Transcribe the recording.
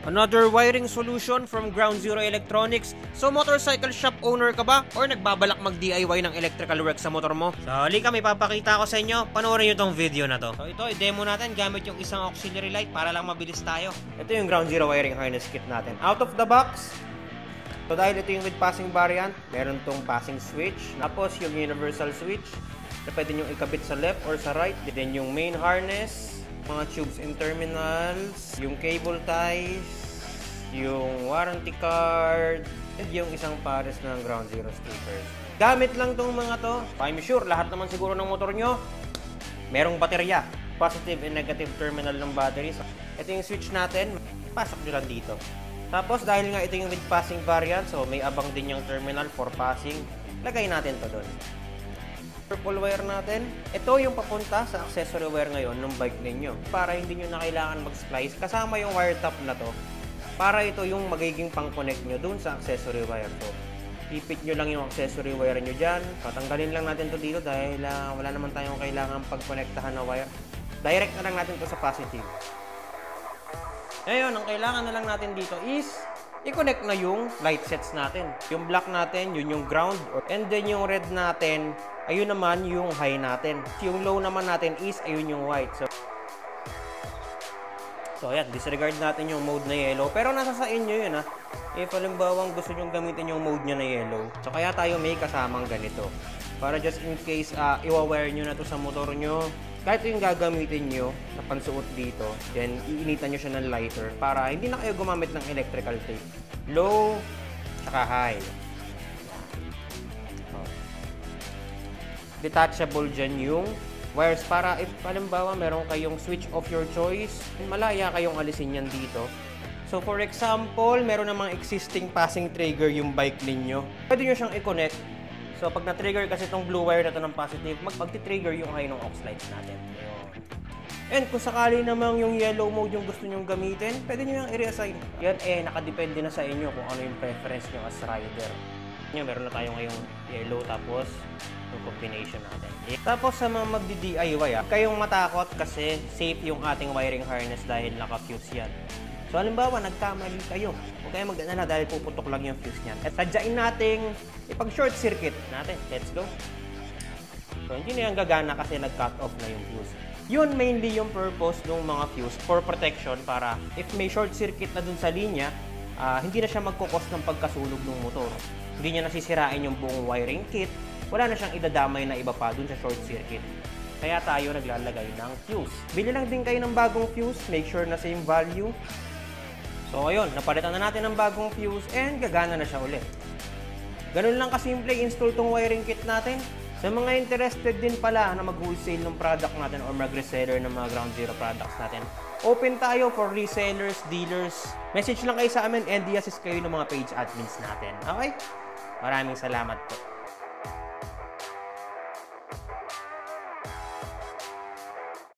Another wiring solution from Ground Zero Electronics. So motorcycle shop owner ka ba? Or nagbabalak mag-DIY ng electrical work sa motor mo? So halika, may papakita ko sa inyo. Panoorin nyo tong video na to. So ito, i-demo natin gamit yung isang auxiliary light para lang mabilis tayo. Ito yung Ground Zero wiring harness kit natin. Out of the box. So dahil ito yung with passing variant, meron tong passing switch. Tapos yung universal switch na pwede nyo ikabit sa left or sa right. Then yung main harness, mga tubes and terminals, yung cable ties, yung warranty card, at yung isang pares ng Ground Zero stickers. Gamit lang tong mga to. I'm sure lahat naman siguro ng motor nyo merong baterya, positive and negative terminal ng batteries. Ito yung switch natin, pasok nyo lang dito. Tapos dahil nga ito yung with passing variant, so may abang din yung terminal for passing, lagay natin to doon. Purple wire natin. Ito yung papunta sa accessory wire ngayon ng bike ninyo. Para hindi nyo na kailangan mag-splice. Kasama yung wire top na to. Para ito yung magiging pang-connect nyo dun sa accessory wire to. Ipit nyo lang yung accessory wire nyo dyan. Patanggalin lang natin to dito dahil wala naman tayong kailangan pag-connectahan na wire. Direct na lang natin to sa positive. Ngayon, ang kailangan na lang natin dito is i-connect na yung light sets natin. Yung black natin, yun yung ground. And then yung red natin, ayun naman yung high natin. Yung low naman natin is ayun yung white. So ayan, disregard natin yung mode na yellow. Pero nasa sa inyo yun ha. If halimbawa gusto nyo gamitin yung mode nyo na yellow. So kaya tayo may kasamang ganito. Para just in case iwa-wire nyo na to sa motor nyo. Kahit yung gagamitin nyo na pansuot dito, then iinitan nyo siya ng lighter para hindi na kayo gumamit ng electrical tape. Low, saka high. Detachable dyan yung wires para if halimbawa meron kayong switch of your choice, malaya kayong alisin yan dito. So for example, meron namang existing passing trigger yung bike ninyo. Pwede nyo siyang i-connect. So pag na-trigger kasi itong blue wire na to ng positive, mag-trigger yung high ng aux lights natin. And kung sakali namang yung yellow mode yung gusto nyong gamitin, pwede nyo yung i-reassign. Yan nakadepende na sa inyo kung ano yung preference nyo as rider. Meron na tayo ngayong yellow tapos yung combination natin. Tapos sa mga magdi-DIY, kayong matakot kasi safe yung ating wiring harness dahil naka-fuse yan. So halimbawa, nagkamali kayo. Huwag kayong mag-alala dahil puputok lang yung fuse niyan. At sadyain nating ipag-short circuit natin. Let's go. So hindi na yung gagana kasi nag-cut off na yung fuse. Yun mainly yung purpose ng mga fuse for protection para if may short circuit na dun sa linya, hindi na siya magkukos ng pagkasunog ng motor. Hindi niya nasisirain yung buong wiring kit. Wala na siyang idadamay na iba pa dun sa short circuit. Kaya tayo naglalagay ng fuse. Bili lang din kayo ng bagong fuse. Make sure na same value. So ayun, napalitan na natin ng bagong fuse and gagana na siya ulit. Ganun lang kasimple install tong wiring kit natin. Sa mga interested din pala na mag-wholesale ng product natin or mag-reseller ng mga Ground Zero products natin, open tayo for resellers, dealers. Message lang kayo sa amin and i-assist kayo ng mga page admins natin. Okay? Maraming salamat po.